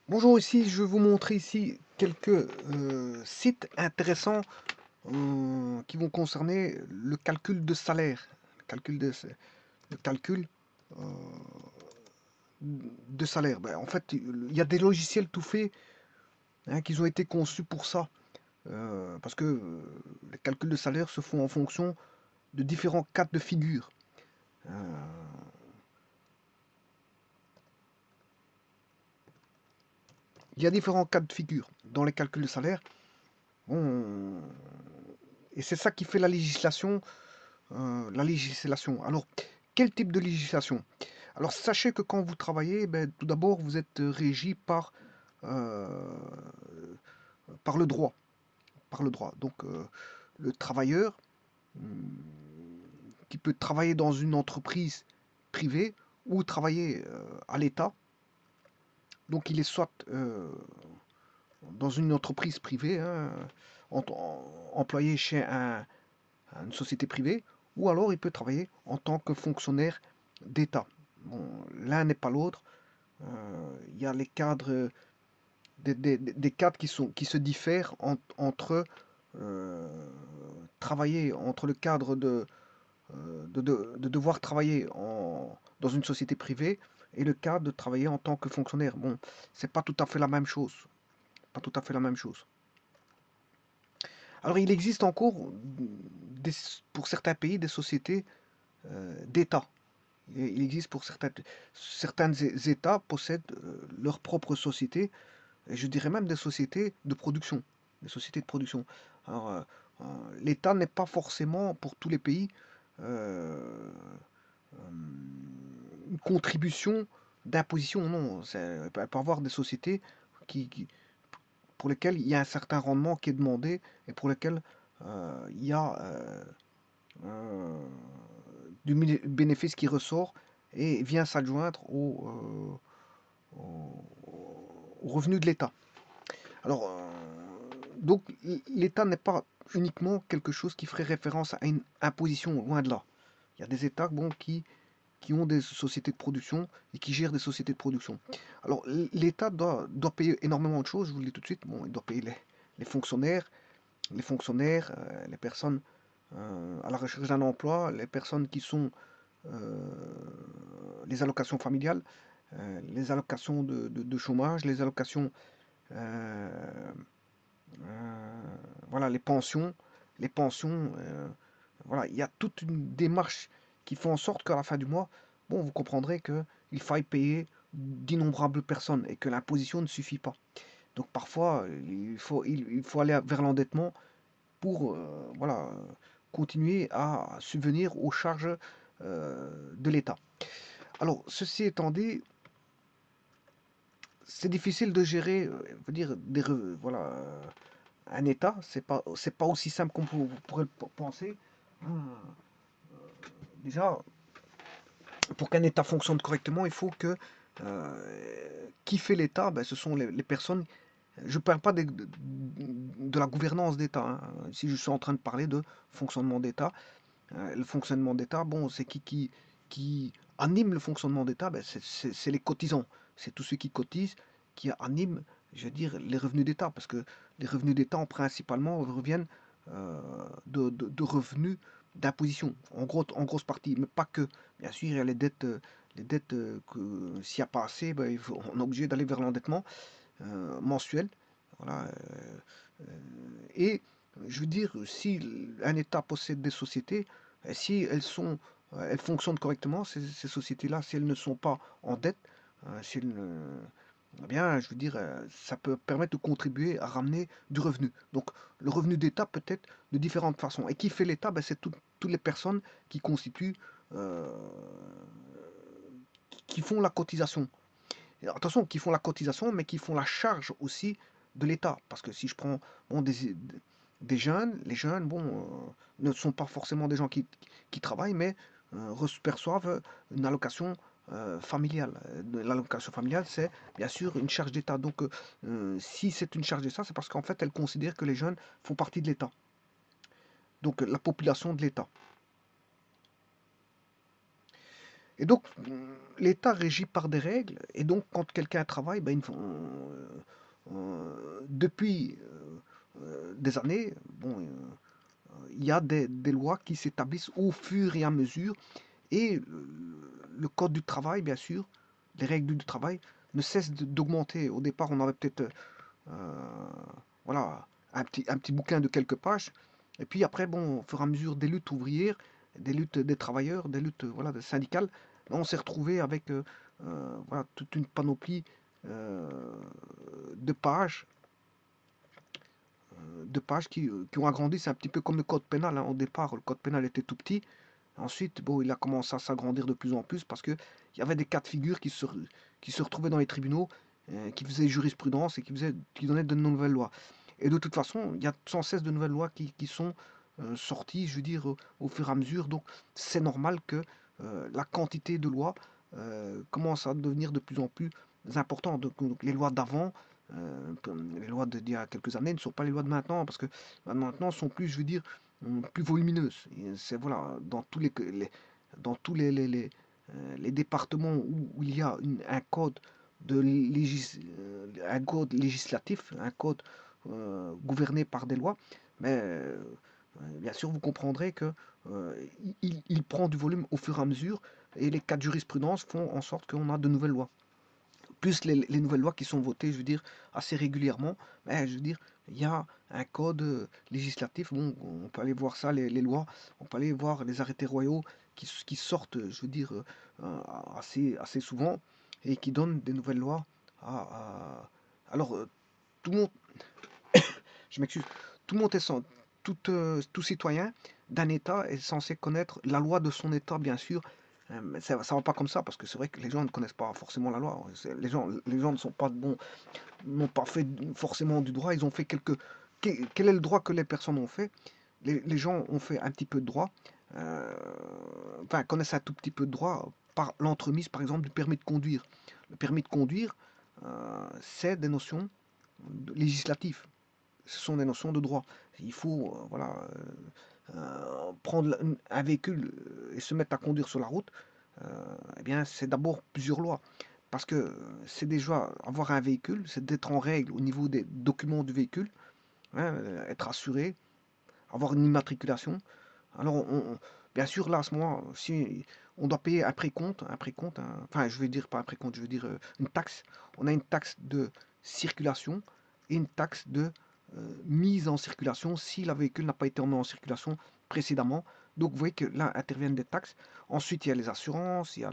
Bonjour, ici je vais vous montrer ici quelques sites intéressants qui vont concerner le calcul de salaire. Le calcul de, le calcul euh, de salaire. Ben, en fait, il y a des logiciels tout faits hein, qui ont été conçus pour ça. Parce que les calculs de salaire se font en fonction de différents cas de figure. Euh, il y a différents cas de figure dans les calculs de salaire. Bon, et c'est ça qui fait la législation. La législation. Alors, quel type de législation? Alors, sachez que quand vous travaillez, ben, tout d'abord, vous êtes régi euh, par le droit. Par le droit. Donc, le travailleur hum, qui peut travailler dans une entreprise privée ou travailler à l'État. Donc, il est soit dans une entreprise privée, hein, employé chez une société privée, ou alors il peut travailler en tant que fonctionnaire d'État. Bon, l'un n'est pas l'autre. Il y a les cadres, des cadres qui se diffèrent entre euh, travailler, entre le cadre de devoir travailler dans une société privée et le cadre de travailler en tant que fonctionnaire. Bon, c'est pas tout à fait la même chose. Pas tout à fait la même chose. Alors, il existe encore des- pour certains pays des sociétés d'État. Il existe pour certains États possèdent leur propre société, et je dirais même des sociétés de production. Des sociétés de production. Alors, euh, l'État n'est pas forcément pour tous les pays euh, une contribution d'imposition, non. Elle peut avoir des sociétés qui, pour lesquelles il y a un certain rendement qui est demandé et pour lesquelles il y a euh, du bénéfice qui ressort et vient s'adjoindre au revenu de l'État. Alors, donc, l'État n'est pas uniquement quelque chose qui ferait référence à une imposition, loin de là. Il y a des États bon, qui ont des sociétés de production et qui gèrent des sociétés de production. Alors, l'État doit payer énormément de choses, je vous le dis tout de suite. Bon, il doit payer les fonctionnaires, les personnes à la recherche d'un emploi, les personnes qui sont euh, les allocations familiales, les allocations de chômage, les allocations, euh, euh, voilà, les pensions. Voilà, il y a toute une démarche qui fait en sorte qu'à la fin du mois, bon, vous comprendrez qu'il faille payer d'innombrables personnes et que l'imposition ne suffit pas. Donc parfois, il faut aller vers l'endettement pour voilà, continuer à subvenir aux charges de l'État. Alors, ceci étant dit, c'est difficile de gérer, veut dire, voilà, un État. C'est pas aussi simple qu'on pourrait le penser. Déjà, pour qu'un État fonctionne correctement, il faut que qui fait l'État, ben, ce sont les personnes. Je ne parle pas de la gouvernance d'État, hein. Si je suis en train de parler de fonctionnement d'État, le fonctionnement d'État, bon, c'est qui anime le fonctionnement d'État, ben, c'est les cotisants. C'est tous ceux qui cotisent qui animent, je veux dire, les revenus d'État. Parce que les revenus d'État, principalement, reviennent de revenus d'imposition, en grosse partie, mais pas que. Bien sûr, il y a les dettes que s'il n'y a pas assez, ben, on est obligé d'aller vers l'endettement mensuel. Voilà, et je veux dire, si un État possède des sociétés, si elles fonctionnent correctement, ces sociétés-là, si elles ne sont pas en dette, si elles eh bien, je veux dire, ça peut permettre de contribuer à ramener du revenu. Donc, le revenu d'État peut être de différentes façons. Et qui fait l'État? Ben, c'est toutes les personnes qui constituent, euh, qui font la cotisation. Et attention, qui font la cotisation, mais qui font la charge aussi de l'État. Parce que si je prends bon, des jeunes, les jeunes bon, ne sont pas forcément des gens qui travaillent, mais perçoivent une allocation familiale. L'allocation familiale, c'est bien sûr une charge d'État. Donc, si c'est une charge d'État, c'est parce qu'en fait, elle considère que les jeunes font partie de l'État. Donc, la population de l'État. Et donc, l'État régit par des règles, et donc quand quelqu'un travaille, ben, depuis des années, bon, il y a des lois qui s'établissent au fur et à mesure, et le code du travail, bien sûr, les règles du travail ne cessent d'augmenter. Au départ, on avait peut-être voilà, un petit bouquin de quelques pages, et puis après, bon, au fur et à mesure des luttes ouvrières, des luttes des travailleurs, des luttes voilà, des syndicales, on s'est retrouvé avec voilà, toute une panoplie euh, de pages qui ont agrandi. C'est un petit peu comme le code pénal, hein. Au départ, le code pénal était tout petit. Ensuite, bon, il a commencé à s'agrandir de plus en plus parce qu'il y avait des cas de figure qui se retrouvaient dans les tribunaux, qui faisaient jurisprudence et qui donnaient de nouvelles lois. Et de toute façon, il y a sans cesse de nouvelles lois qui sont sorties, je veux dire, au fur et à mesure. Donc, c'est normal que la quantité de lois commence à devenir de plus en plus importante. Donc, les lois d'avant, les lois d'il y a quelques années ne sont pas les lois de maintenant, parce que maintenant sont plus, je veux dire, plus volumineuses. C'est voilà, dans tous les départements où il y a un code un code législatif, un code gouverné par des lois, mais bien sûr vous comprendrez que il prend du volume au fur et à mesure, et les cas de jurisprudence font en sorte qu'on a de nouvelles lois, plus les nouvelles lois qui sont votées, je veux dire, assez régulièrement. Mais je veux dire, il y a un code législatif, bon, on peut aller voir ça, les lois, on peut aller voir les arrêtés royaux qui sortent, je veux dire, assez souvent, et qui donnent des nouvelles lois alors, tout le monde, je m'excuse, tout le monde est tout citoyen d'un État est censé connaître la loi de son État, bien sûr, mais ça ne va pas comme ça, parce que c'est vrai que les gens ne connaissent pas forcément la loi. Les gens ne sont pas bons, n'ont pas fait forcément du droit. Ils ont fait quel est le droit que les personnes ont fait? Les gens ont fait un petit peu de droit, euh, enfin connaissent un tout petit peu de droit par l'entremise, par exemple, du permis de conduire. Le permis de conduire, c'est des notions législatives. Ce sont des notions de droit. Il faut voilà, prendre un véhicule et se mettre à conduire sur la route. Eh bien, c'est d'abord plusieurs lois. Parce que c'est déjà avoir un véhicule, c'est d'être en règle au niveau des documents du véhicule, hein, être assuré, avoir une immatriculation. Alors, bien sûr, là, à ce moment, si on doit payer un précompte, enfin, je vais dire pas un précompte, je veux dire une taxe. On a une taxe de circulation et une taxe de mise en circulation si le véhicule n'a pas été mis en circulation précédemment. Donc, vous voyez que là interviennent des taxes. Ensuite, il y a les assurances, il y a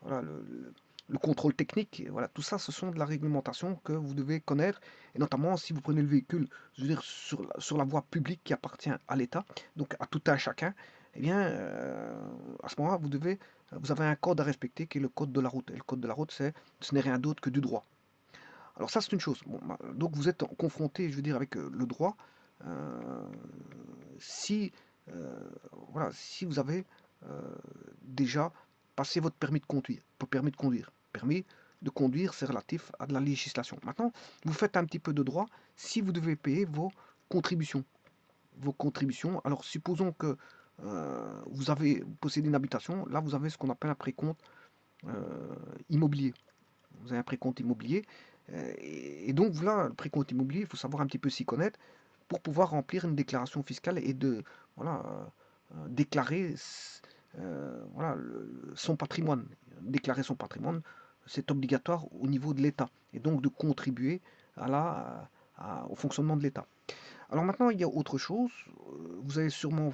voilà, le contrôle technique. Voilà, tout ça, ce sont de la réglementation que vous devez connaître, et notamment si vous prenez le véhicule, je veux dire, sur la voie publique qui appartient à l'État, donc à tout un chacun. Eh bien, à ce moment-là, vous avez un code à respecter qui est le code de la route. Et le code de la route, ce n'est rien d'autre que du droit. Alors ça, c'est une chose. Bon, bah, donc vous êtes confronté, je veux dire, avec le droit. euh, si, euh, voilà, si vous avez déjà passé votre permis de conduire, permis de conduire. Permis de conduire, c'est relatif à de la législation. Maintenant, vous faites un petit peu de droit si vous devez payer vos contributions. Vos contributions. Alors, supposons que vous possédez une habitation. Là, vous avez ce qu'on appelle un précompte euh, immobilier. Vous avez un précompte immobilier. Et donc, voilà, le précompte immobilier, il faut savoir un petit peu s'y connaître pour pouvoir remplir une déclaration fiscale et de voilà, déclarer voilà, son patrimoine. Déclarer son patrimoine, c'est obligatoire au niveau de l'État et donc de contribuer au fonctionnement de l'État. Alors maintenant, il y a autre chose. Vous avez sûrement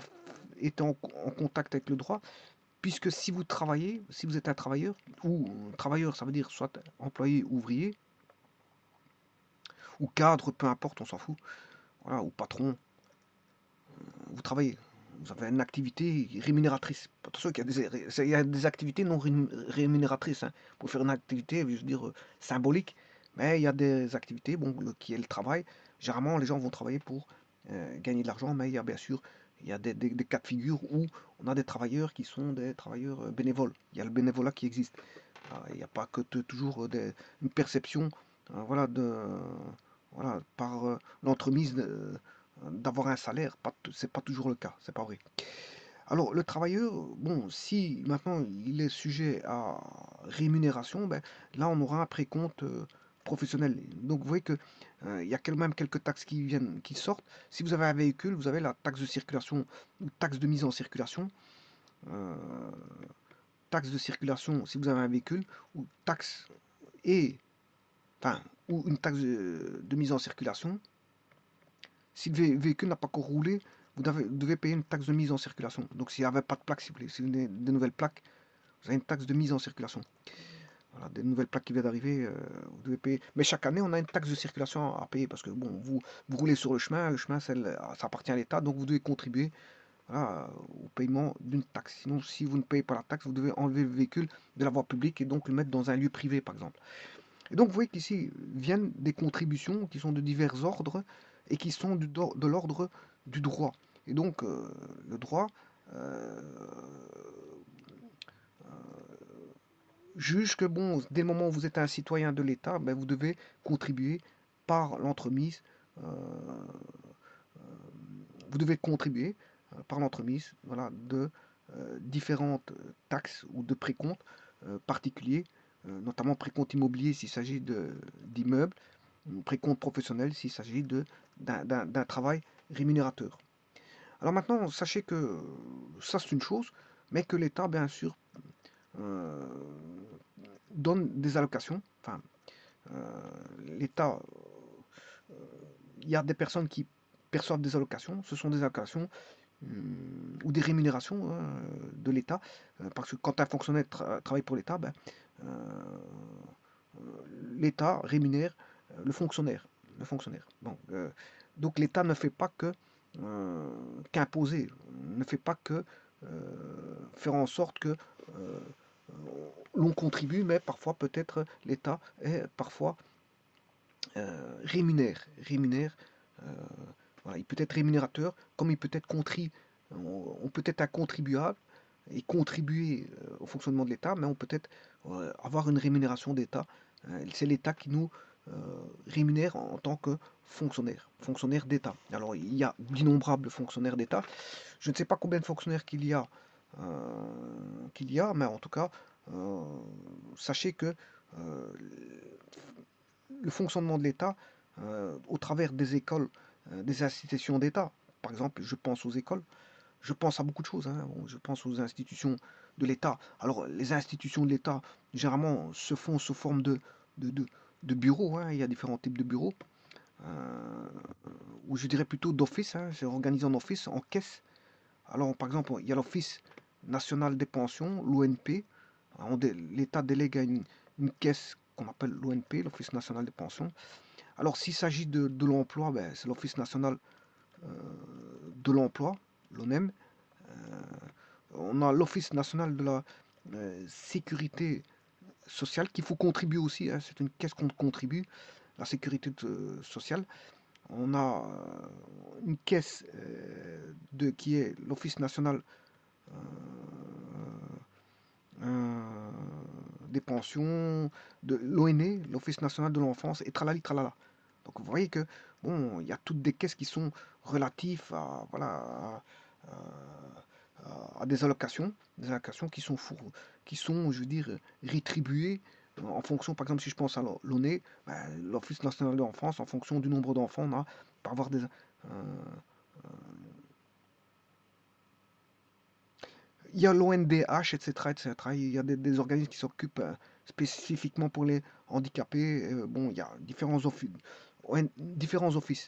été en contact avec le droit, puisque si vous travaillez, si vous êtes un travailleur, ou travailleur, ça veut dire soit employé, ouvrier, ou cadre, peu importe, on s'en fout, voilà, ou patron, vous travaillez, vous avez une activité rémunératrice. Attention qu'il y a des activités non rémunératrices, hein. Pour faire une activité, je veux dire, symbolique, mais il y a des activités, bon, qui est le travail. Généralement, les gens vont travailler pour gagner de l'argent, mais il y a bien sûr il y a des cas de figure où on a des travailleurs qui sont des travailleurs bénévoles. Il y a le bénévolat qui existe. Il n'y a pas que toujours une perception voilà, voilà, par l'entremise d'avoir un salaire. C'est pas toujours le cas, c'est pas vrai. Alors, le travailleur, bon, si maintenant il est sujet à rémunération, ben, là on aura un précompte professionnel. Donc vous voyez que il y a quand même quelques taxes qui viennent, qui sortent. Si vous avez un véhicule, vous avez la taxe de circulation ou taxe de mise en circulation. euh, Taxe de circulation si vous avez un véhicule, ou taxe et enfin ou une taxe de mise en circulation. Si le véhicule n'a pas encore roulé, devez payer une taxe de mise en circulation. Donc s'il n'y avait pas de plaque, si vous voulez, si vous avez des nouvelles plaques, vous avez une taxe de mise en circulation. Voilà, des nouvelles plaques qui viennent d'arriver, vous devez payer. Mais chaque année, on a une taxe de circulation à payer parce que bon, vous roulez sur le chemin ça appartient à l'État, donc vous devez contribuer, voilà, au paiement d'une taxe. Sinon, si vous ne payez pas la taxe, vous devez enlever le véhicule de la voie publique et donc le mettre dans un lieu privé, par exemple. Et donc, vous voyez qu'ici viennent des contributions qui sont de divers ordres et qui sont de l'ordre du droit. Et donc, le droit euh, juge que, bon, dès le moment où vous êtes un citoyen de l'État, ben, vous devez contribuer par l'entremise, euh, vous devez contribuer par l'entremise, voilà, de différentes taxes ou de précomptes particuliers, notamment précompte immobilier s'il s'agit d'immeubles, précompte professionnel s'il s'agit d'un travail rémunérateur. Alors maintenant, sachez que ça c'est une chose, mais que l'État, bien sûr, euh, donne des allocations. Enfin, l'État, il y a des personnes qui perçoivent des allocations. Ce sont des allocations ou des rémunérations de l'État. Parce que quand un fonctionnaire travaille pour l'État, ben, euh, l'État rémunère le fonctionnaire. Le fonctionnaire. Bon, donc l'État ne fait pas que qu'imposer, ne fait pas que faire en sorte que l'on contribue, mais parfois peut-être l'État est parfois rémunère. euh, voilà, il peut être rémunérateur, comme il peut être on peut être un contribuable et contribuer au fonctionnement de l'État, mais on peut être avoir une rémunération d'État. C'est l'État qui nous euh, rémunère en tant que fonctionnaire d'État. Alors il y a d'innombrables fonctionnaires d'État. Je ne sais pas combien de fonctionnaires mais en tout cas, euh, sachez que euh, le fonctionnement de l'État, au travers des écoles, des institutions d'État, par exemple, je pense aux écoles, je pense à beaucoup de choses, hein. Je pense aux institutions de l'État. Alors, les institutions de l'État, généralement, se font sous forme de, de, de bureaux, hein. Il y a différents types de bureaux, euh, ou je dirais plutôt d'office, hein. C'est organisé en office, en caisse. Alors, par exemple, il y a l'Office national des pensions, l'ONP. L'État délègue à une caisse qu'on appelle l'ONP, l'Office national des pensions. Alors, s'il s'agit de l'emploi, ben, c'est l'Office national euh, de l'emploi, l'ONEM. On a l'Office national de la sécurité sociale qu'il faut contribuer aussi, hein. C'est une caisse qu'on contribue, la sécurité sociale. On a une caisse qui est l'Office national euh, des pensions, de l'ONE, l'Office national de l'enfance, et tralali tralala. Donc vous voyez que bon, il y a toutes des caisses qui sont relatives à, voilà, à des allocations qui sont, je veux dire, rétribuées en fonction, par exemple, si je pense à l'ONE, ben, l'Office national de l'enfance, en fonction du nombre d'enfants, on a, par avoir il y a l'ONDH, etc., etc. Il y a des organismes qui s'occupent spécifiquement pour les handicapés. Bon, il y a différents offices,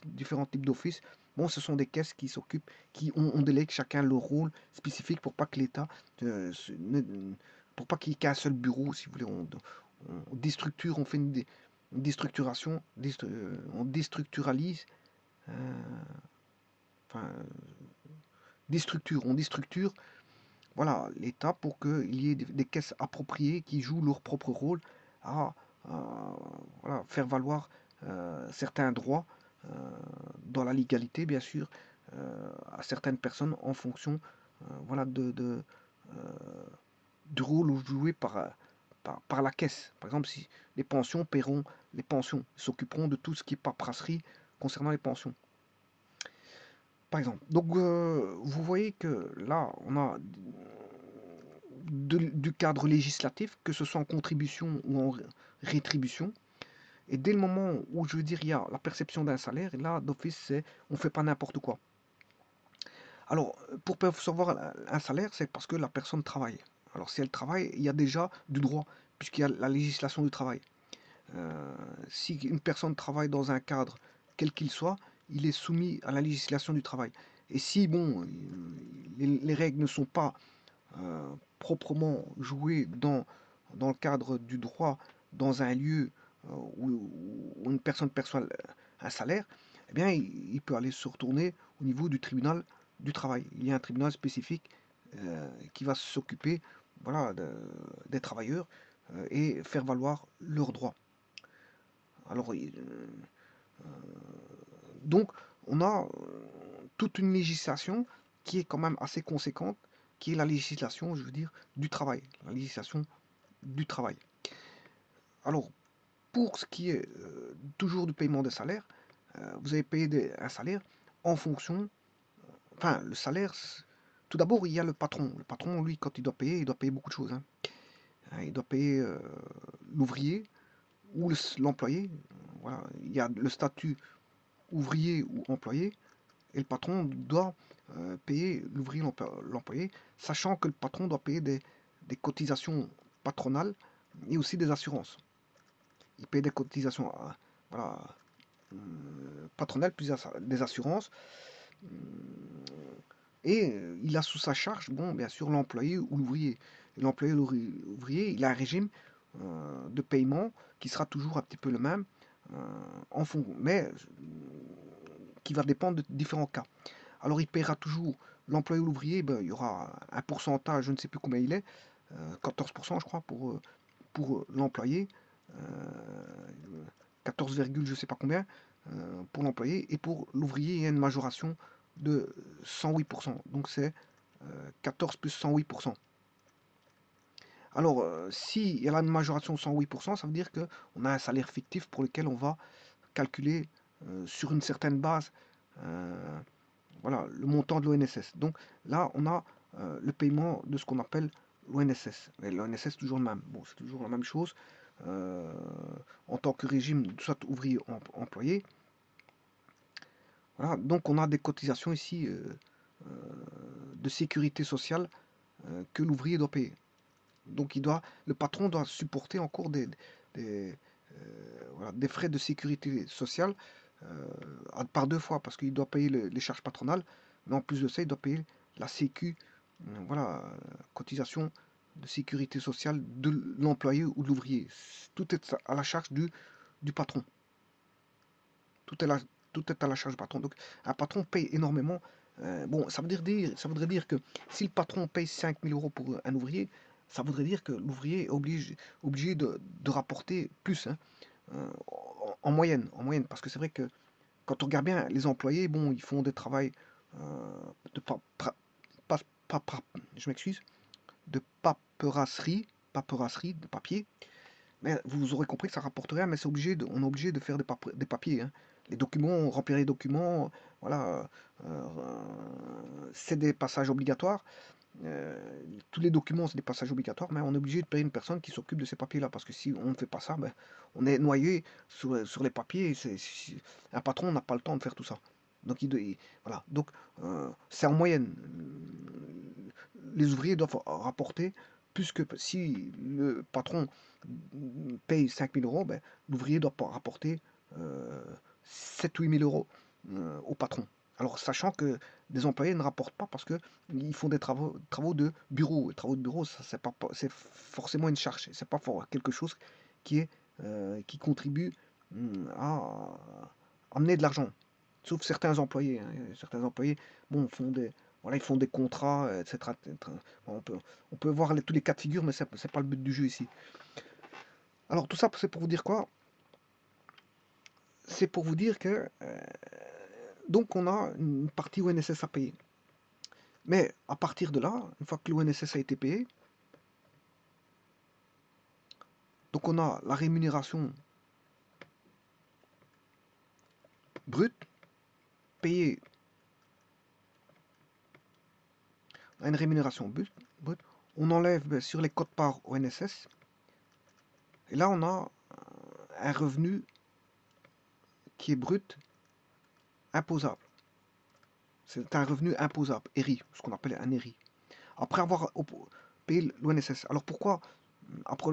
différents types d'offices. Bon, ce sont des caisses qui s'occupent, on délègue chacun leur rôle spécifique pour pas que l'État, pour pas qu'il y ait qu'un seul bureau, si vous voulez. On déstructure, on fait une déstructuration, on déstructuralise, euh, enfin, on déstructure voilà, l'État pour qu'il y ait des caisses appropriées qui jouent leur propre rôle à, voilà, faire valoir certains droits dans la légalité, bien sûr, à certaines personnes en fonction voilà, du rôle joué par la caisse. Par exemple, si les pensions paieront les pensions, s'occuperont de tout ce qui est paperasserie concernant les pensions. par exemple. Donc, vous voyez que là, on a du cadre législatif, que ce soit en contribution ou en rétribution. Et dès le moment où, je veux dire, il y a la perception d'un salaire, et là, d'office, c'est on ne fait pas n'importe quoi. Alors, pour percevoir un salaire, c'est parce que la personne travaille. Alors, si elle travaille, il y a déjà du droit, puisqu'il y a la législation du travail. Si une personne travaille dans un cadre, quel qu'il soit, il est soumis à la législation du travail. Et si, bon, les règles ne sont pas proprement jouées dans le cadre du droit, dans un lieu où une personne perçoit un salaire, eh bien, il peut aller se retourner au niveau du tribunal du travail. Il y a un tribunal spécifique qui va s'occuper, voilà, des travailleurs et faire valoir leurs droits. Alors, donc, on a toute une législation qui est quand même assez conséquente, qui est la législation, je veux dire, du travail. La législation du travail. Alors, pour ce qui est toujours du paiement des salaires, vous avez payé un salaire en fonction, enfin, le salaire, tout d'abord, il y a le patron. Le patron, lui, quand il doit payer beaucoup de choses, hein. Il doit payer l'ouvrier ou l'employé. Voilà. Il y a le statut ouvrier ou employé, et le patron doit payer l'ouvrier, l'employé, sachant que le patron doit payer des cotisations patronales et aussi des assurances. Il paye des cotisations voilà, patronales plus des assurances. Et il a sous sa charge, bon, bien sûr, l'employé ou l'ouvrier. L'employé ou l'ouvrier, il a un régime de paiement qui sera toujours un petit peu le même, mais qui va dépendre de différents cas. Alors il paiera toujours l'employé ou l'ouvrier, ben, il y aura un pourcentage, je ne sais plus combien il est, 14% je crois pour l'employé, 14, je ne sais pas combien pour l'employé, et pour l'ouvrier il y a une majoration de 108%, donc c'est 14 plus 108%. Alors s'il y a la majoration de 108%, ça veut dire qu'on a un salaire fictif pour lequel on va calculer sur une certaine base voilà, le montant de l'ONSS. Donc là, on a le paiement de ce qu'on appelle l'ONSS. Et l'ONSS, toujours le même. Bon, c'est toujours la même chose. Euh, en tant que régime, soit ouvrier ou employé. Voilà, donc on a des cotisations ici de sécurité sociale que l'ouvrier doit payer. Donc le patron doit supporter encore voilà, des frais de sécurité sociale par deux fois, parce qu'il doit payer les charges patronales, mais en plus de ça, il doit payer la sécu, voilà, cotisation de sécurité sociale de l'employé ou de l'ouvrier. Tout est à la charge du patron. Tout est, tout est à la charge du patron. Donc un patron paye énormément. Bon, ça voudrait dire que si le patron paye 5000 euros pour un ouvrier, ça voudrait dire que l'ouvrier est obligé de rapporter plus, hein, en moyenne. Parce que c'est vrai que quand on regarde bien, les employés, bon, ils font des travails de pa- pa- pa- je m'excuse, de paperasserie, de papier. Mais vous aurez compris que ça rapporte rien, mais on est obligé de faire des papiers, hein. Les documents, remplir les documents, voilà, c'est des passages obligatoires. Tous les documents, c'est des passages obligatoires, mais on est obligé de payer une personne qui s'occupe de ces papiers-là, parce que si on ne fait pas ça, ben, on est noyé sur les papiers, et un patron n'a pas le temps de faire tout ça. Donc, voilà. Donc c'est en moyenne. Les ouvriers doivent rapporter plus que si le patron paye 5000 euros, ben, l'ouvrier doit rapporter 7 ou 8 000 euros au patron. Alors, sachant que des employés ne rapportent pas parce qu'ils font des travaux de bureau. Les travaux de bureau, c'est forcément une charge. C'est pas quelque chose qui contribue à amener de l'argent. Sauf certains employés, hein. Certains employés, bon, voilà, ils font des contrats, etc. Bon, on peut voir tous les cas de figure, mais c'est pas le but du jeu ici. Alors tout ça, c'est pour vous dire quoi? C'est pour vous dire que donc on a une partie ONSS à payer. Mais à partir de là, une fois que l'ONSS a été payé, donc on a la rémunération brute payée à une rémunération brute, on enlève sur les quotes-parts ONSS, et là on a un revenu qui est brut imposable. C'est un revenu imposable, ERI, ce qu'on appelle un ERI. Après avoir payé l'ONSS. Alors pourquoi après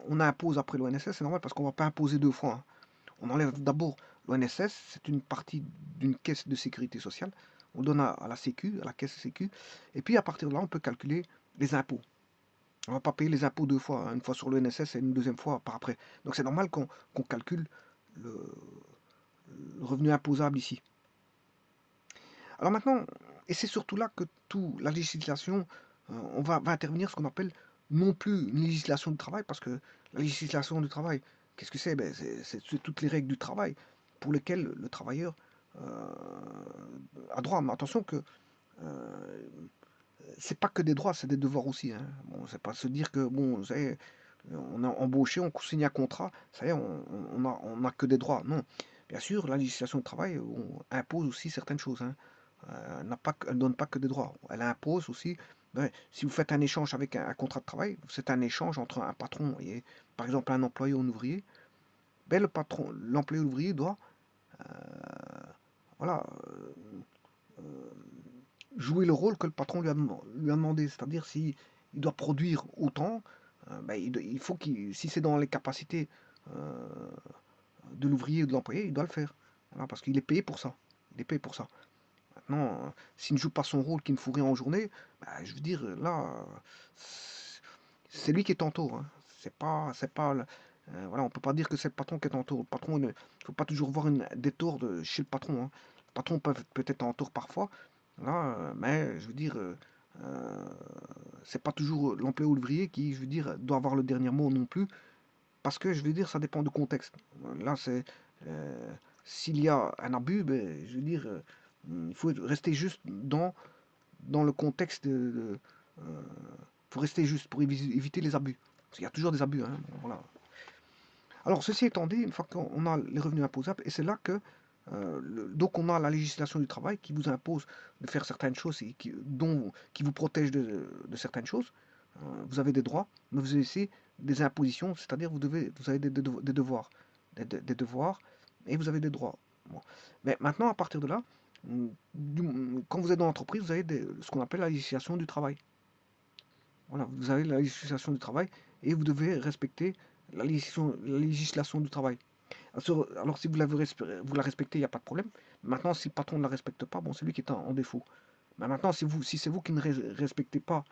on impose après l'ONSS? C'est normal parce qu'on ne va pas imposer deux fois, hein. On enlève d'abord l'ONSS, c'est une partie d'une caisse de sécurité sociale. On donne à la Sécu, à la caisse Sécu. Et puis à partir de là, on peut calculer les impôts. On ne va pas payer les impôts deux fois, hein, une fois sur l'ONSS et une deuxième fois par après. Donc c'est normal qu'on calcule le revenu imposable ici. Alors maintenant, et c'est surtout là que toute la législation, on va intervenir ce qu'on appelle non plus une législation du travail, parce que la législation du travail, qu'est-ce que c'est? C'est toutes les règles du travail pour lesquelles le travailleur a droit. Mais attention que c'est pas que des droits, c'est des devoirs aussi, hein. Bon, c'est pas se dire que bon, vous savez, on a embauché, on signe un contrat, ça y est, on a que des droits. Non. Bien sûr, la législation du travail impose aussi certaines choses, hein. Elle ne donne pas que des droits. Elle impose aussi, si vous faites un échange avec un contrat de travail, c'est un échange entre un patron et, par exemple, un employé ou un ouvrier. Ben, l'employé ou l'ouvrier doit voilà, jouer le rôle que le patron lui a demandé. C'est-à-dire s'il doit produire autant, ben, il faut si c'est dans les capacités de l'ouvrier ou de l'employé, il doit le faire. Voilà, parce qu'il est payé pour ça. Il est payé pour ça. Maintenant, s'il ne joue pas son rôle, qu'il ne fout rien en journée, bah, je veux dire, là, c'est lui qui est en tort, hein. C'est pas, voilà, on peut pas dire que c'est le patron qui est en tort. Le patron, il ne faut pas toujours voir des torts chez le patron, hein. Le patron peut être en tort parfois, là, mais je veux dire, c'est pas toujours l'employé ou l'ouvrier qui, je veux dire, doit avoir le dernier mot non plus, parce que je veux dire, ça dépend du contexte. Là, c'est s'il y a un abus, ben, je veux dire, il faut rester juste dans le contexte faut rester juste pour éviter les abus. Parce qu'il y a toujours des abus, hein. Bon, voilà. Alors, ceci étant dit, une fois qu'on a les revenus imposables, et c'est là que donc on a la législation du travail qui vous impose de faire certaines choses et qui vous protège de certaines choses. Vous avez des droits, mais vous avez aussi des impositions, c'est-à-dire vous avez des devoirs. Des devoirs et vous avez des droits. Bon. Mais maintenant, à partir de là, quand vous êtes dans l'entreprise, vous avez ce qu'on appelle la législation du travail. Voilà, vous avez la législation du travail et vous devez respecter la législation du travail. Alors, si vous la respectez, il n'y a pas de problème. Maintenant, si le patron ne la respecte pas, bon, c'est lui qui est en défaut. Mais maintenant, si c'est vous qui ne respectez pas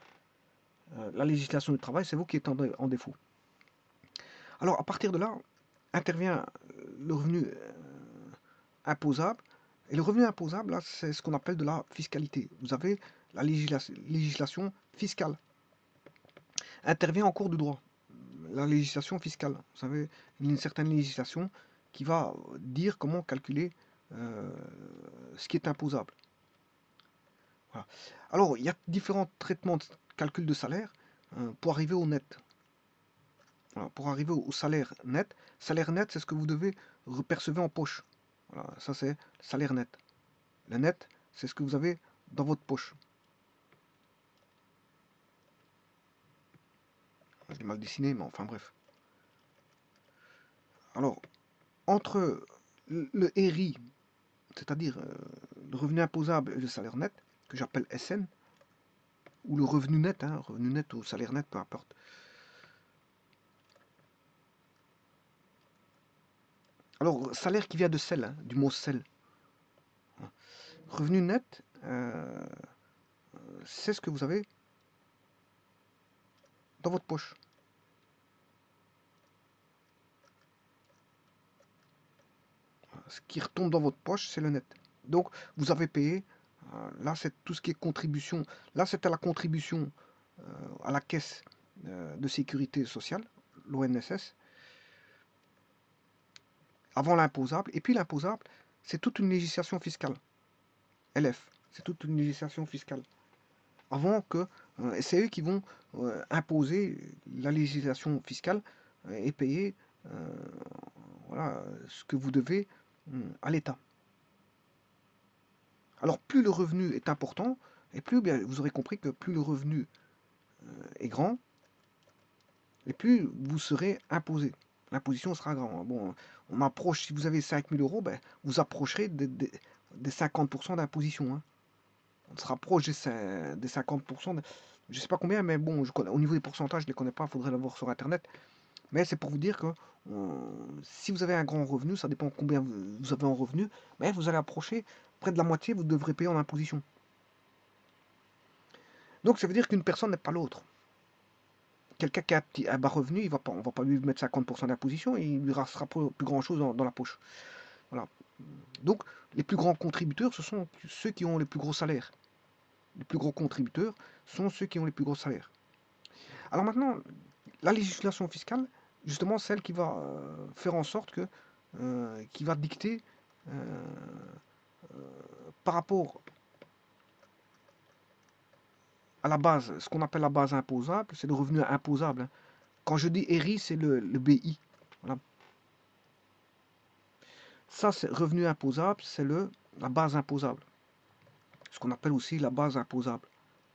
la législation du travail, c'est vous qui êtes en défaut. Alors, à partir de là, intervient le revenu imposable. Et le revenu imposable, là, c'est ce qu'on appelle de la fiscalité. Vous avez la législation fiscale. Intervient en cours de droit. La législation fiscale. Vous savez, il y a une certaine législation qui va dire comment calculer ce qui est imposable. Voilà. Alors, il y a différents traitements de calcul de salaire pour arriver au net. Voilà, pour arriver au salaire net. Salaire net, c'est ce que vous devez percevoir en poche. Voilà, ça c'est le salaire net. Le net, c'est ce que vous avez dans votre poche. Je l'ai mal dessiné, mais enfin bref. Alors, entre le RI, c'est-à-dire le revenu imposable et le salaire net, que j'appelle SN, ou le revenu net, hein, revenu net ou salaire net, peu importe. Alors, salaire qui vient de sel, hein, du mot sel. Revenu net, c'est ce que vous avez dans votre poche. Ce qui retombe dans votre poche, c'est le net. Donc, vous avez payé. Là, c'est tout ce qui est contribution. Là, c'était la contribution à la caisse de sécurité sociale, l'ONSS, avant l'imposable. Et puis l'imposable, c'est toute une législation fiscale. LF, c'est toute une législation fiscale. Avant que, c'est eux qui vont imposer la législation fiscale et payer voilà, ce que vous devez à l'État. Alors plus le revenu est important, Et plus, bien, vous aurez compris que plus le revenu est grand, et plus vous serez imposé. L'imposition sera grande. Bon, on approche, si vous avez 5 000 euros, ben, vous approcherez des 50% d'imposition. Hein. On se rapproche des 50%. Je ne sais pas combien, mais bon, au niveau des pourcentages, je ne les connais pas, il faudrait le voir sur Internet. Mais c'est pour vous dire que si vous avez un grand revenu, ça dépend combien vous avez en revenu, mais vous allez approcher près de la moitié, vous devrez payer en imposition. Donc ça veut dire qu'une personne n'est pas l'autre. Quelqu'un qui a un bas revenu, on ne va pas lui mettre 50% d'imposition, et il ne lui restera pas plus grand chose dans la poche. Voilà. Donc les plus grands contributeurs, ce sont ceux qui ont les plus gros salaires. Les plus gros contributeurs sont ceux qui ont les plus gros salaires. Alors maintenant, la législation fiscale, justement celle qui va faire en sorte que, qui va dicter par rapport à la base, ce qu'on appelle la base imposable, c'est le revenu imposable. Hein. Quand je dis ERI, c'est le BI. Voilà. Ça, c'est revenu imposable, c'est la base imposable. Ce qu'on appelle aussi la base imposable,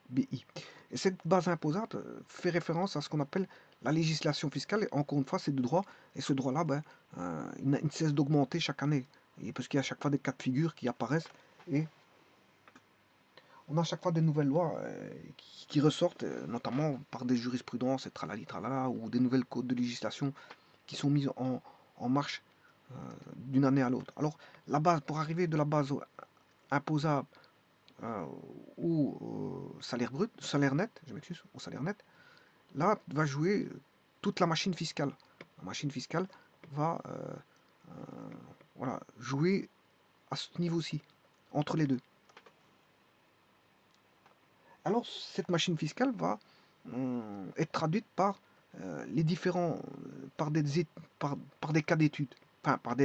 BI. Et cette base imposable fait référence à ce qu'on appelle la législation fiscale. Et encore une fois, c'est de droit. Et ce droit-là, ben, il ne cesse d'augmenter chaque année. Et parce qu'il y a à chaque fois des cas de figure qui apparaissent. Et on a à chaque fois des nouvelles lois qui ressortent, notamment par des jurisprudences, et tralali tralala, ou des nouvelles codes de législation qui sont mises en marche d'une année à l'autre. Alors, la base, pour arriver de la base imposable au salaire brut, salaire net, je m'excuse, au salaire net, là va jouer toute la machine fiscale. La machine fiscale va voilà, jouer à ce niveau-ci, entre les deux. Alors, cette machine fiscale va être traduite par les différents, par des cas d'études, enfin par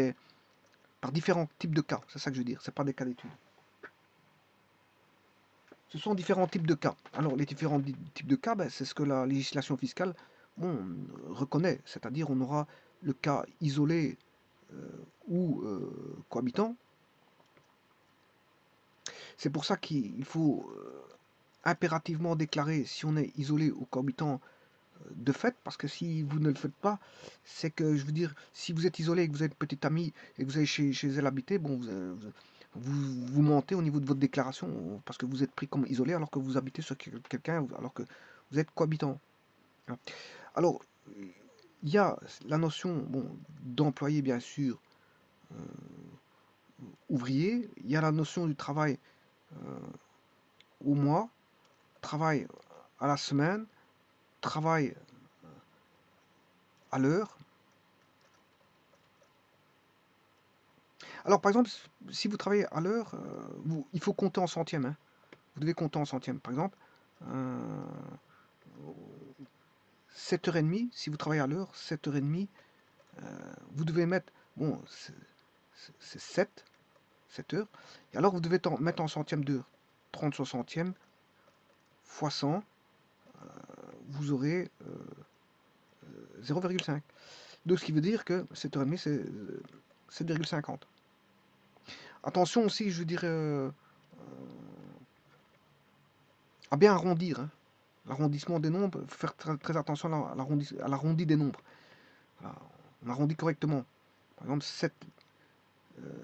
différents types de cas. C'est ça que je veux dire. C'est pas des cas d'études. Ce sont différents types de cas. Alors, les différents types de cas, ben, c'est ce que la législation fiscale reconnaît. C'est-à-dire, on aura le cas isolé ou cohabitant. C'est pour ça qu'il faut impérativement déclarer si on est isolé ou cohabitant de fait, parce que si vous ne le faites pas, c'est que, je veux dire, si vous êtes isolé et que vous êtes petite amie et que vous allez chez elle habiter, bon, vous mentez au niveau de votre déclaration, parce que vous êtes pris comme isolé alors que vous habitez sur quelqu'un, alors que vous êtes cohabitant. Alors, il y a la notion d'employé, bien sûr, ouvrier, il y a la notion du travail au mois, travail à la semaine, travail à l'heure. Alors, par exemple, si vous travaillez à l'heure, il faut compter en centièmes. Hein. Vous devez compter en centièmes. Par exemple, 7h30, si vous travaillez à l'heure, 7h30, vous devez mettre, bon, c'est 7 heures, et alors vous devez mettre en centièmes d'heure. 30 soixantièmes fois 100, vous aurez 0,5. Donc, ce qui veut dire que 7h30, c'est 7,50. Attention aussi, je dirais, à bien arrondir. Hein. L'arrondissement des nombres, il faut faire très attention à l'arrondi des nombres. Voilà. On arrondit correctement. Par exemple,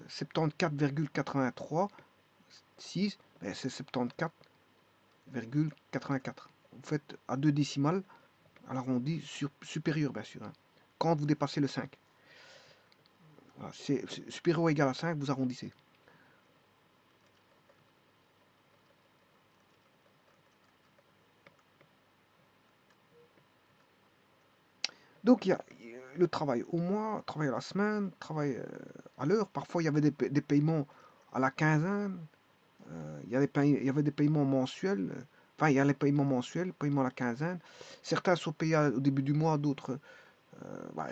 74,83, 6, ben c'est 74,84. Vous faites à 2 décimales, à l'arrondi supérieur, bien sûr. Hein. Quand vous dépassez le 5. Voilà, c'est supérieur ou égal à 5, vous arrondissez. Donc il y a le travail au mois, travail à la semaine, travail à l'heure. Parfois il y avait des paiements à la quinzaine, il y avait des paiements mensuels. Enfin, il y a les paiements mensuels, paiements à la quinzaine. Certains sont payés au début du mois, d'autres,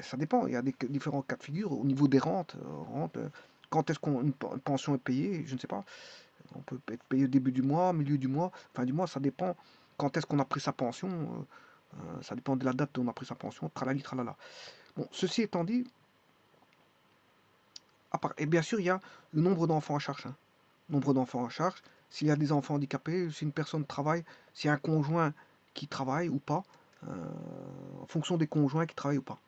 ça dépend. Il y a différents cas de figure au niveau des rentes. Quand est-ce qu'une pension est payée, je ne sais pas. On peut être payé au début du mois, milieu du mois, fin du mois, ça dépend. Quand est-ce qu'on a pris sa pension, ça dépend de la date où on a pris sa pension, tralali, tralala. Bon, ceci étant dit, et bien sûr, il y a le nombre d'enfants à charge. Hein. Nombre d'enfants à charge, s'il y a des enfants handicapés, si une personne travaille, s'il y a un conjoint qui travaille ou pas, en fonction des conjoints qui travaillent ou pas.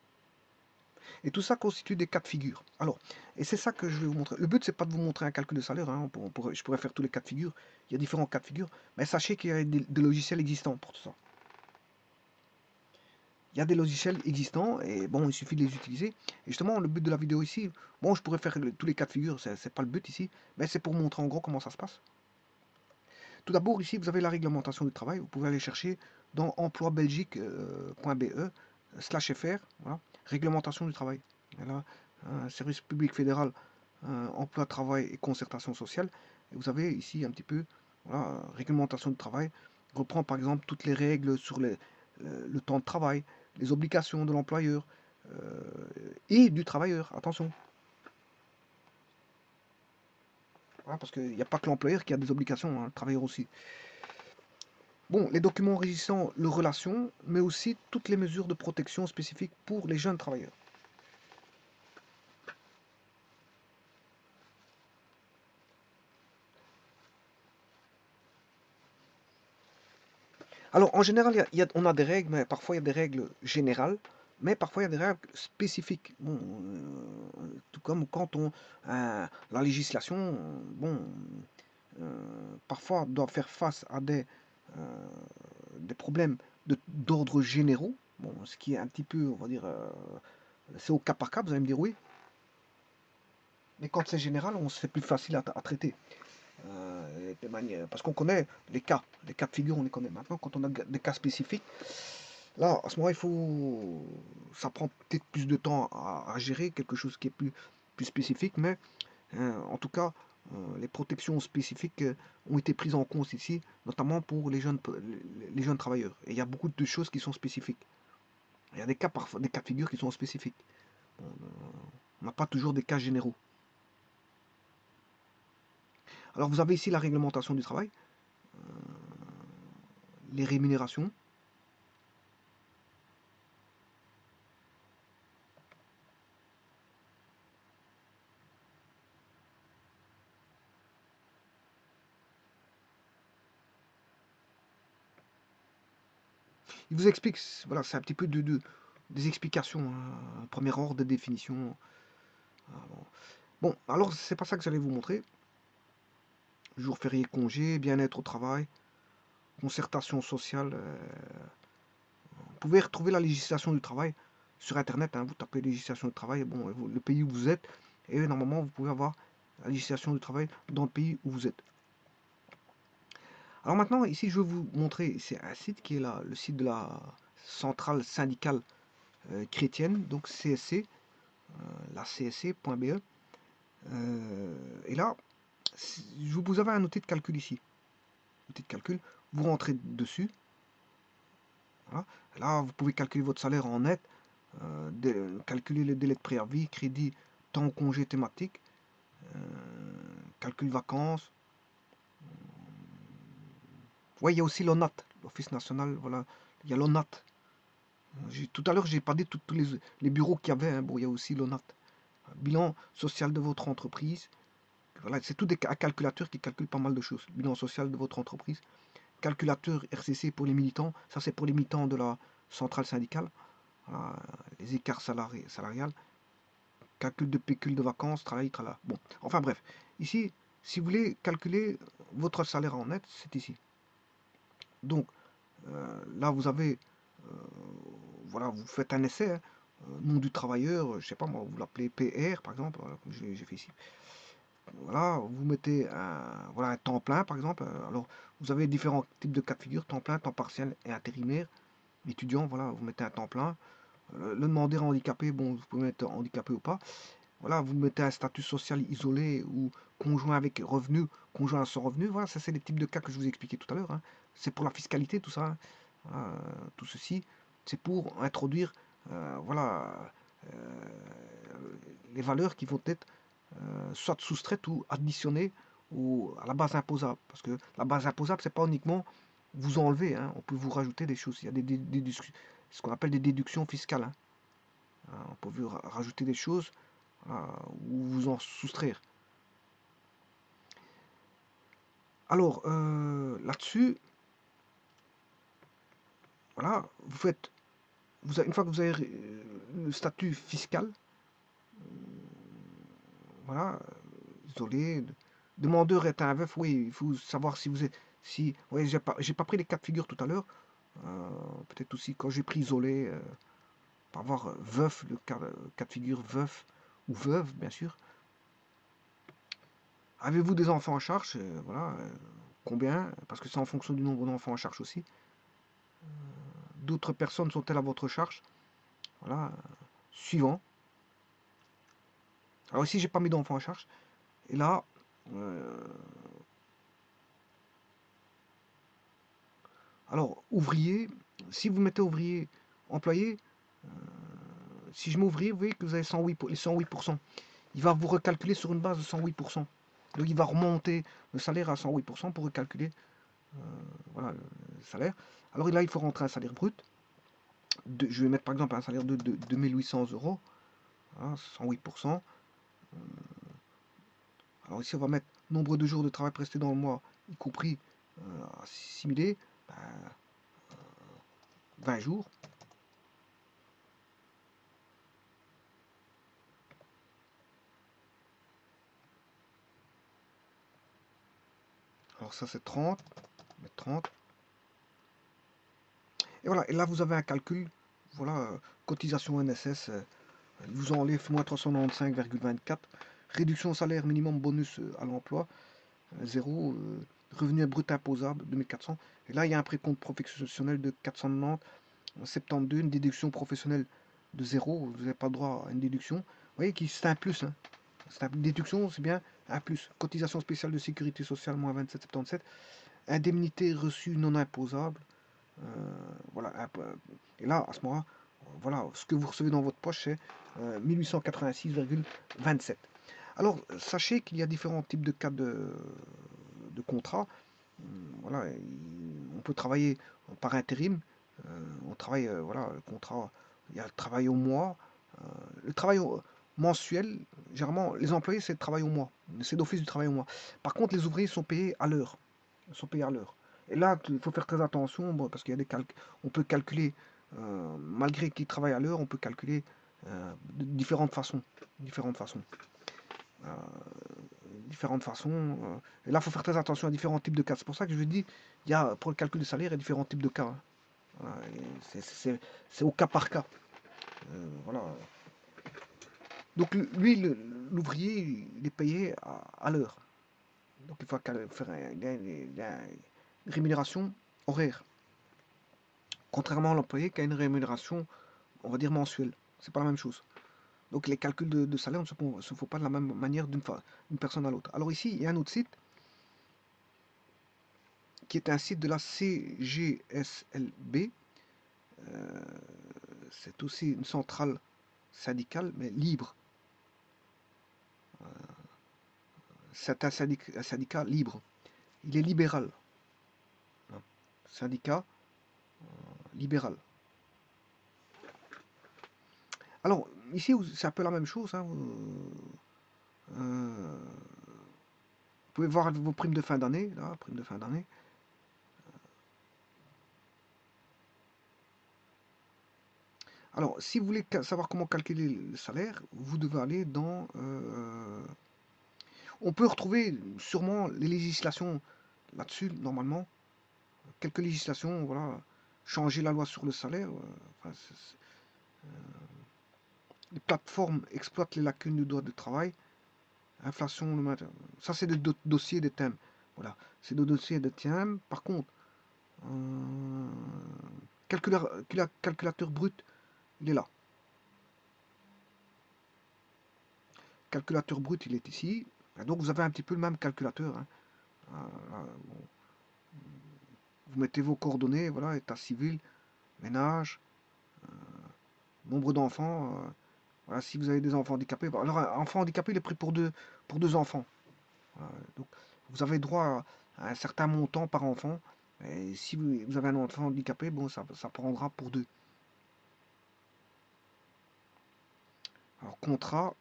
Et tout ça constitue des cas de figure. Alors, et c'est ça que je vais vous montrer. Le but, c'est pas de vous montrer un calcul de salaire. Hein. Je pourrais faire tous les cas de figure. Il y a différents cas de figure. Mais sachez qu'il y a des logiciels existants pour tout ça. Il y a des logiciels existants et bon, il suffit de les utiliser. Et justement, le but de la vidéo ici, bon, je pourrais faire tous les cas de figure, c'est pas le but ici, mais c'est pour montrer en gros comment ça se passe. Tout d'abord, ici, vous avez la réglementation du travail. Vous pouvez aller chercher dans emploibelgique.be/fr, voilà, réglementation du travail. Et là, service public fédéral, emploi, travail et concertation sociale. Et vous avez ici un petit peu, voilà, réglementation du travail. Reprend par exemple toutes les règles sur le temps de travail, les obligations de l'employeur et du travailleur. Attention. Voilà, parce qu'il n'y a pas que l'employeur qui a des obligations, hein, le travailleur aussi. Bon, les documents régissant leurs relations, mais aussi toutes les mesures de protection spécifiques pour les jeunes travailleurs. Alors, en général, on a des règles, mais parfois il y a des règles générales, mais parfois il y a des règles spécifiques. Bon, tout comme quand la législation, bon, parfois doit faire face à des problèmes d'ordre généraux. Bon, ce qui est un petit peu, on va dire, c'est au cas par cas, vous allez me dire oui. Mais quand c'est général, c'est plus facile à traiter. Parce qu'on connaît les cas de figure, on les connaît. Maintenant, quand on a des cas spécifiques, là, à ce moment, ça prend peut-être plus de temps à gérer, quelque chose qui est plus spécifique, mais en tout cas, les protections spécifiques ont été prises en compte ici, notamment pour les jeunes travailleurs. Et il y a beaucoup de choses qui sont spécifiques. Il y a des cas, parfois, des cas de figure qui sont spécifiques. Bon, on n'a pas toujours des cas généraux. Alors, vous avez ici la réglementation du travail, les rémunérations. Il vous explique, voilà, c'est un petit peu des explications, hein, premier ordre de définition. Bon, alors c'est pas ça que j'allais vous montrer. Jour férié, congé, bien-être au travail, concertation sociale. Vous pouvez retrouver la législation du travail sur Internet. Hein, vous tapez législation du travail, bon, le pays où vous êtes, et normalement vous pouvez avoir la législation du travail dans le pays où vous êtes. Alors maintenant, ici, je vais vous montrer, c'est un site qui est là, le site de la centrale syndicale chrétienne, donc CSC, la csc.be. Et là, vous avez un outil de calcul ici. Outil de calcul, vous rentrez dessus. Voilà. Là, vous pouvez calculer votre salaire en net, calculer le délai de préavis, crédit, temps congé thématique, calcul vacances. Ouais, il y a aussi l'ONAT, l'Office national, voilà. Il y a l'ONAT. Tout à l'heure, j'ai pas dit tous les bureaux qu'il y avait. Hein. Bon, il y a aussi l'ONAT. Bilan social de votre entreprise. Voilà, c'est tout un calculateur qui calcule pas mal de choses. Bilan social de votre entreprise. Calculateur RCC pour les militants. Ça, c'est pour les militants de la centrale syndicale. Voilà, les écarts salariales. Calcul de pécule de vacances, travail, tralala. Bon, enfin bref. Ici, si vous voulez calculer votre salaire en net, c'est ici. Donc, là, vous avez, voilà, vous faites un essai, hein, nom du travailleur, je sais pas moi, vous l'appelez PR par exemple, voilà, comme j'ai fait ici. Voilà, vous mettez voilà, un temps plein par exemple. Alors, vous avez différents types de cas de figure, temps plein, temps partiel et intérimaire. Étudiant, voilà, vous mettez un temps plein. Le demandeur handicapé, bon, vous pouvez mettre handicapé ou pas. Voilà, vous mettez un statut social isolé ou conjoint avec revenu, conjoint sans revenu. Voilà, ça c'est les types de cas que je vous ai expliqué tout à l'heure. Hein. C'est pour la fiscalité, tout ça. Hein. Voilà, tout ceci, c'est pour introduire voilà, euh, les valeurs qui vont être soit soustraites ou additionnées à la base imposable. Parce que la base imposable, c'est pas uniquement vous enlever, hein, on peut vous rajouter des choses. Il y a ce qu'on appelle des déductions fiscales. Hein. On peut vous rajouter des choses ou vous en soustraire. Alors, là-dessus, voilà, une fois que vous avez le statut fiscal, voilà, isolé, demandeur est un veuf, oui, il faut savoir si vous êtes, si, oui, j'ai pas pris les cas de figure tout à l'heure, peut-être aussi quand j'ai pris isolé, pour avoir veuf, le cas de figure veuf ou veuve, bien sûr. Avez-vous des enfants en charge? Voilà, combien? Parce que c'est en fonction du nombre d'enfants en charge aussi. D'autres personnes sont-elles à votre charge? Voilà, suivant. Alors ici, j'ai pas mis d'enfants en charge. Et là, alors, ouvrier, si vous mettez ouvrier, employé, si je mets ouvrier, vous voyez que vous avez 108, les 108%. Il va vous recalculer sur une base de 108%. Donc il va remonter le salaire à 108% pour recalculer voilà, le salaire. Alors là, il faut rentrer un salaire brut. Je vais mettre par exemple un salaire de 2800 euros, hein, 108%. Alors ici, on va mettre nombre de jours de travail presté dans le mois, y compris assimilé, 20 jours. Alors ça, c'est 30. On va mettre 30. Et voilà, et là, vous avez un calcul. Voilà, cotisation NSS, il vous enlève moins 395,24. Réduction salaire minimum bonus à l'emploi, 0. Revenu brut imposable, 2400. Et là, il y a un précompte professionnel de 490, 72, une déduction professionnelle de 0. Vous n'avez pas droit à une déduction. Vous voyez que c'est un plus. Hein. Une déduction, c'est bien un plus. Cotisation spéciale de sécurité sociale, moins 27,77. Indemnité reçue non imposable. Voilà. Et là, à ce moment-là, voilà, ce que vous recevez dans votre poche, c'est 1886,27. Alors, sachez qu'il y a différents types de cas de contrat. Voilà, on peut travailler par intérim. On travaille, voilà, le contrat, il y a le travail au mois. Le travail mensuel, généralement, les employés, c'est le travail au mois. C'est d'office du travail au mois. Par contre, les ouvriers sont payés à l'heure. Ils sont payés à l'heure. Et là, il faut faire très attention, bon, parce qu'il y a on peut calculer, malgré qu'ils travaillent à l'heure, on peut calculer de différentes façons. Différentes façons. Euh, différentes façons. Et là, il faut faire très attention à différents types de cas. C'est pour ça que je dis, il y a, pour le calcul du salaire, il y a différents types de cas. Hein. Voilà, c'est au cas par cas. Voilà. Donc lui, l'ouvrier, il est payé à l'heure. Donc il faut faire une rémunération horaire. Contrairement à l'employé qui a une rémunération, on va dire mensuelle. C'est pas la même chose. Donc les calculs de salaire ne se font pas de la même manière d'une personne à l'autre. Alors ici, il y a un autre site qui est un site de la CGSLB. C'est aussi une centrale syndicale, mais libre. C'est un syndicat libre. Il est libéral. Syndicat libéral. Alors, ici, c'est un peu la même chose. Hein. Vous pouvez voir vos primes de fin d'année. Là, primes de fin d'année. Alors, si vous voulez savoir comment calculer le salaire, vous devez aller dans... on peut retrouver sûrement les législations là-dessus, normalement. Quelques législations, voilà. Changer la loi sur le salaire. Enfin, les plateformes exploitent les lacunes du droit du travail. Inflation, le matin. Ça, c'est des dossiers, des thèmes. Voilà. C'est des dossiers, des thèmes. Par contre, calculateur brut, il est là. Calculateur brut, il est ici. Donc, vous avez un petit peu le même calculateur. Hein. Bon. Vous mettez vos coordonnées, voilà, état civil, ménage, nombre d'enfants. Voilà, si vous avez des enfants handicapés. Alors, un enfant handicapé, il est pris pour deux enfants. Voilà, donc, vous avez droit à un certain montant par enfant. Et si vous avez un enfant handicapé, bon, ça prendra pour deux. Alors, contrat.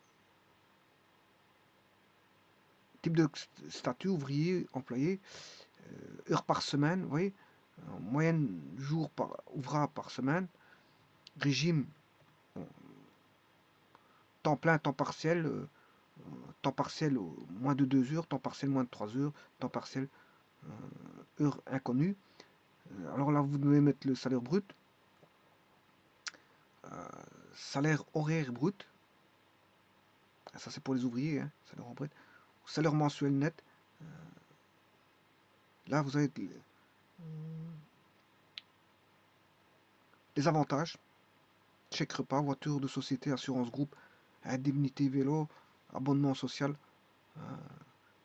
type de statut, ouvrier, employé, heures par semaine, vous voyez, en moyenne jours par ouvrable par semaine, régime, temps plein, temps partiel moins de 2 heures, temps partiel moins de 3 heures, temps partiel heures inconnues. Alors là, vous devez mettre le salaire brut, salaire horaire brut, ça c'est pour les ouvriers, hein, salaire brut, salaire mensuel net. Là, vous avez les avantages, chèque repas, voiture de société, assurance groupe, indemnité vélo, abonnement social.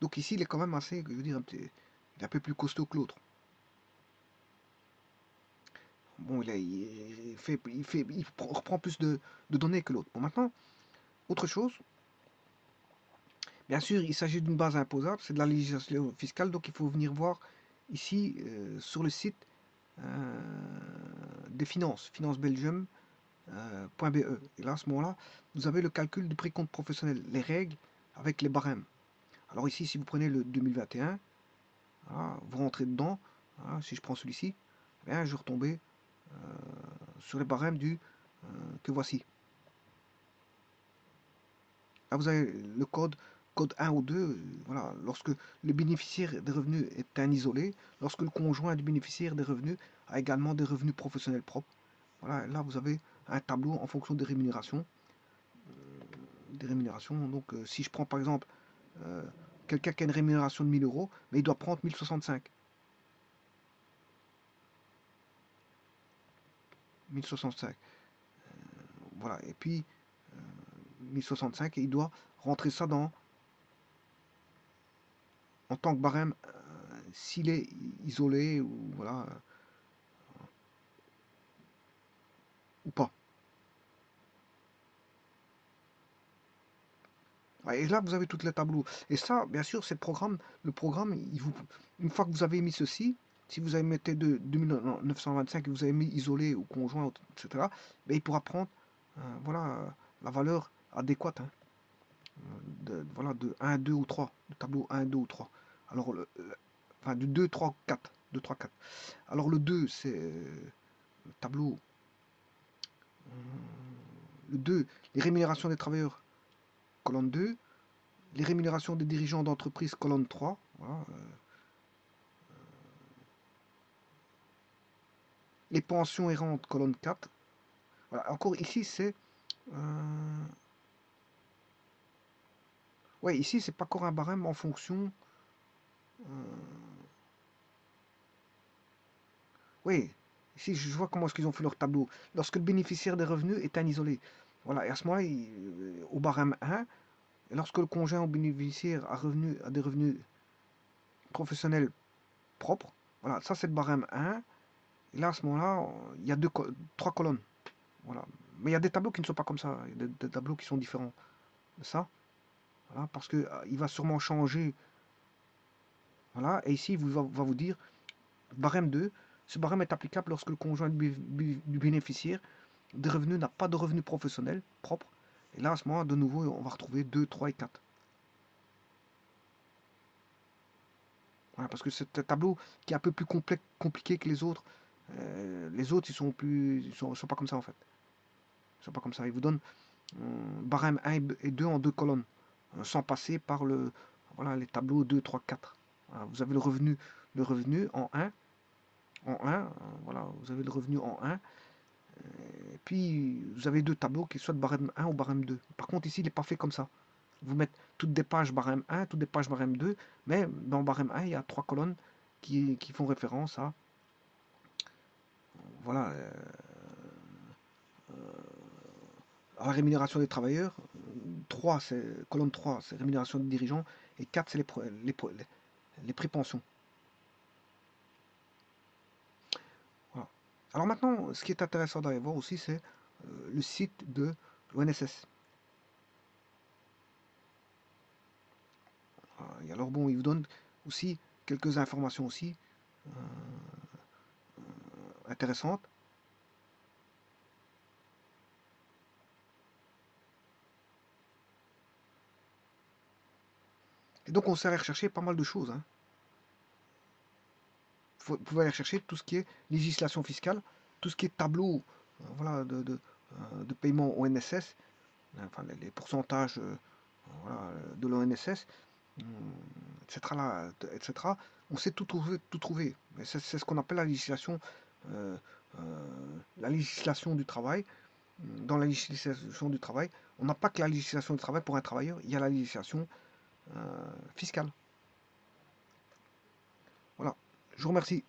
Donc ici, il est quand même assez, je veux dire, il est un peu plus costaud que l'autre. Bon, il reprend plus de données que l'autre. Bon, maintenant, autre chose. Bien sûr, il s'agit d'une base imposable, c'est de la législation fiscale, donc il faut venir voir ici sur le site des finances, financebelgium.be. Et là, à ce moment-là, vous avez le calcul du précompte professionnel, les règles avec les barèmes. Alors ici, si vous prenez le 2021, voilà, vous rentrez dedans, voilà, si je prends celui-ci, je vais retomber sur les barèmes que voici. Là, vous avez le code 1 ou 2, voilà, lorsque le bénéficiaire des revenus est un isolé, lorsque le conjoint du bénéficiaire des revenus a également des revenus professionnels propres. Voilà, là vous avez un tableau en fonction des rémunérations. Donc si je prends par exemple quelqu'un qui a une rémunération de 1000 euros, mais il doit prendre 1065. 1065. Voilà, et puis 1065, et il doit rentrer ça en tant que barème s'il est isolé ou voilà ou pas. Et là, vous avez tous les tableaux. Et ça, bien sûr, c'est le programme, une fois que vous avez mis ceci, si vous avez mis 2925 et vous avez mis isolé ou conjoint, etc., ben, il pourra prendre voilà, la valeur adéquate, hein, voilà, de 1, 2 ou 3, le tableau 1, 2 ou 3. Alors, enfin, du 2, 3, 4. 2, 3, 4. Alors, le 2, c'est le tableau. Le 2, les rémunérations des travailleurs, colonne 2. Les rémunérations des dirigeants d'entreprise, colonne 3. Voilà. Les pensions et rentes, colonne 4. Voilà. Encore ici, c'est... ouais, ici, c'est pas encore un barème en fonction... oui, ici, je vois comment est-ce qu'ils ont fait leur tableau. Lorsque le bénéficiaire des revenus est un isolé. Voilà, et à ce moment-là, au barème 1, et lorsque le conjoint ou bénéficiaire a des revenus professionnels propres, voilà, ça c'est le barème 1. Et là, à ce moment-là, il y a 3 colonnes. Voilà. Mais il y a des tableaux qui ne sont pas comme ça. Il y a des tableaux qui sont différents de ça. Voilà, parce que il va sûrement changer. Voilà. Et ici, il va vous dire barème 2. Ce barème est applicable lorsque le conjoint du bénéficiaire des revenus n'a pas de revenus professionnels propres. Et là, à ce moment, de nouveau, on va retrouver 2, 3 et 4. Voilà, parce que c'est un tableau qui est un peu plus compliqué que les autres. Les autres, ils sont pas comme ça en fait. Ils sont pas comme ça. Ils vous donnent barème 1 et 2 en 2 colonnes, sans passer par voilà, les tableaux 2, 3, 4. Voilà, vous avez le revenu en 1, voilà, vous avez le revenu en 1, et puis vous avez deux tableaux qui soient de barème 1 ou barème 2. Par contre, ici, il n'est pas fait comme ça. Vous mettez toutes des pages barème 1, toutes des pages barème 2, mais dans barème 1, il y a 3 colonnes qui font référence à voilà, à la rémunération des travailleurs. 3, c'est colonne 3, c'est rémunération des dirigeants, et 4, c'est les prépensions. Voilà. Alors maintenant, ce qui est intéressant d'aller voir aussi, c'est le site de l'ONSS. Et alors bon, il vous donne aussi quelques informations aussi intéressantes. Et Donc on sait aller rechercher pas mal de choses, hein. Vous pouvez aller chercher tout ce qui est législation fiscale, tout ce qui est tableau voilà, de paiement au NSS, enfin, les pourcentages voilà, de l'ONSS, etc., là, etc. On sait tout trouver, tout trouver. C'est ce qu'on appelle euh, la législation du travail. Dans la législation du travail, on n'a pas que la législation du travail pour un travailleur, il y a la législation fiscale. Voilà. Je vous remercie.